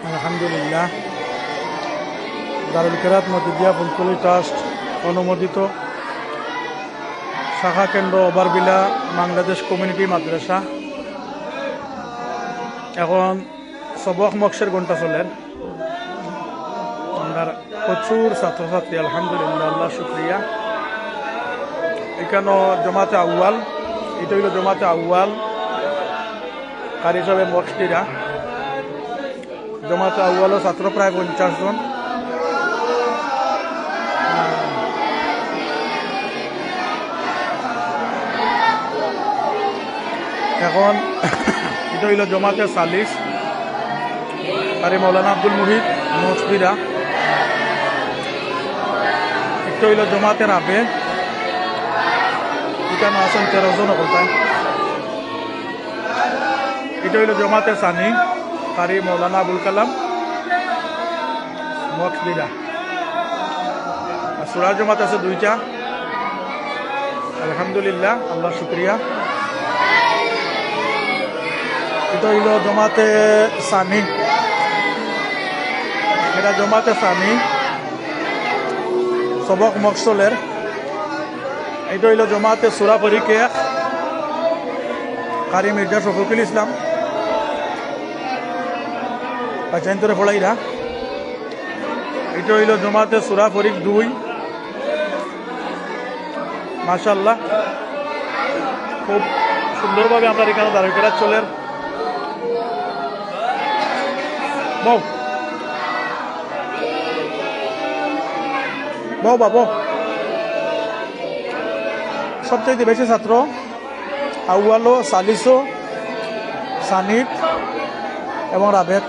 আলহামদুলিল্লাহ, দারুল কেরাত মতিদিয়া ফুলতলি ট্রাস্ট অনুমোদিত শাখা কেন্দ্র ওভারবিলা বাংলাদেশ কমিউনিটি মাদ্রাসা এখন সবক মক্সের ঘন্টা চলেন। আমরা প্রচুর ছাত্রছাত্রী, আলহামদুলিল্লাহ, আল্লাহ শুক্রিয়া। এখানে জমাতে আউয়াল, এটা হইল জমাতে আউয়াল আর হিসাবে মক্সটিরা জমাতে আউয়ালও ছাত্র প্রায় 50 জন। এখন এটা হইল জমাতে সালিস আরে মৌলানা আব্দুল মুহিত মসজিদা। এটা হইল জমাতে রাবে, এখানে আছেন 13 জন কোথায়। এটা হইল জমাতে সানি কারি মৌলানা আবুল কালাম মসজিদা। আর সুরা জমাত আছে 2টা, আলহামদুলিল্লাহ, আল্লাহ শুক্রিয়া। এটা হইল জমাতে সানি, এটা জমাতে সানি সবক মকসলের। এটা হইল জমাতে সুরা পরীকে কারি মির্জা শফিকুল ইসলাম পাচাইন্তরে ফড়াইরা। এটা হইল জমাতে সুরা ফরিক 2। মাশাআল্লাহ, খুব সুন্দরভাবে আমরা এখানে দাঁড়িয়ে কেরাত চলের। বউ বউ বাবু, সবচেয়ে বেশি ছাত্র আউয়ালো, সালিসো, সানিক এবং রাবেদ।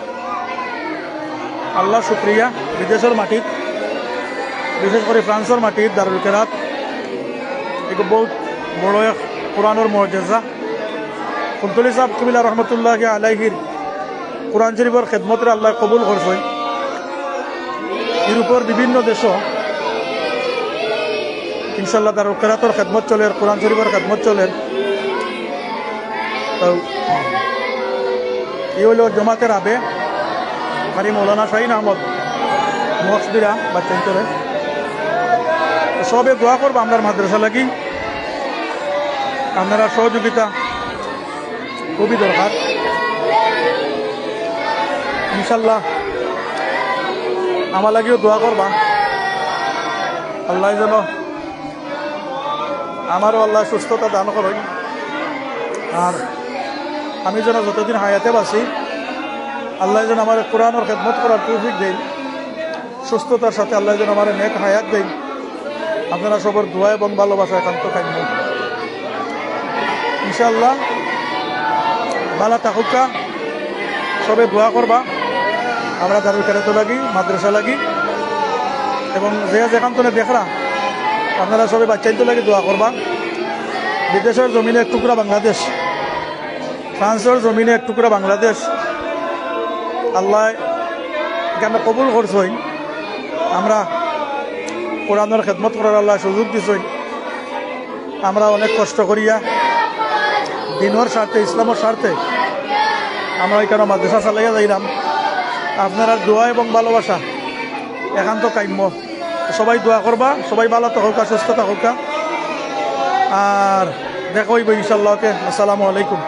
আল্লাহ শুক্রিয়া। বিদেশের মাটিত, বিশেষ করে ফ্রান্সের মাটিত দারুল কেরাত এক বহুত বড় এক কোরআনের মুআজিজা। ফুলতলি সাহেব কুমিল্লা রহমতুল্লাহ আলাইহির কোরআন শরীফের খেদমতের আল্লাহ কবুল করছেন। ইউরোপের বিভিন্ন দেশও ইনশাল্লাহ দারুল কেরাতের খেদমত চলের, কোরআন শরীফের খেদমত চলের। তো এই হইল জমাতের আবে কারি মৌলানা শাহিন আহমদ মসজিদা বাচ্চান্তরে। সবে দোয়া করবো আপনার মাদ্রাসা লাগি, আপনারা সহযোগিতা খুবই দরকার। ইনশাল্লাহ আমার লাগিও দোয়া করবা, আল্লাহ যেন আমারও আল্লাহ সুস্থতা দান করেন। আর আমি যেন যতদিন হায়াতে বাঁচি আল্লাহ যেন আমার কোরআনের খেদমত করার তৌফিক দেন, সুস্থতার সাথে আল্লাহ যেন আমার নেক হায়াত দেন। আপনারা সবার দোয়া এবং ভালোবাসা একান্ত কাম্য। ইনশাআল্লাহ ভালো থাকুকা, সবে দোয়া করবা আমরা দারুল কেরাত লাগি, মাদ্রাসা লাগি, এবং যে যেখানে দেখরা আপনারা সবাই বাচ্চাইতে লাগি দোয়া করবা। বিদেশের জমিনে এক টুকরা বাংলাদেশ, ফ্রান্সের জমিনে এক টুকরা বাংলাদেশ আল্লাহ এখানে কবুল করছই। আমরা কোরআনের খেদমত করার আল্লাহ সুযোগ দিছই। আমরা অনেক কষ্ট করিয়া দিনের স্বার্থে, ইসলামের স্বার্থে আমরা এখানে মাদ্রাসা চালাইয়া যাইলাম। আপনারা দোয়া এবং ভালোবাসা একান্ত কাম্য। সবাই দোয়া করবা, সবাই ভালো থাকুকা, সুস্থ থাকুকা, আর দেখা হইব ইনশাআল্লাহ। আসসালামু আলাইকুম।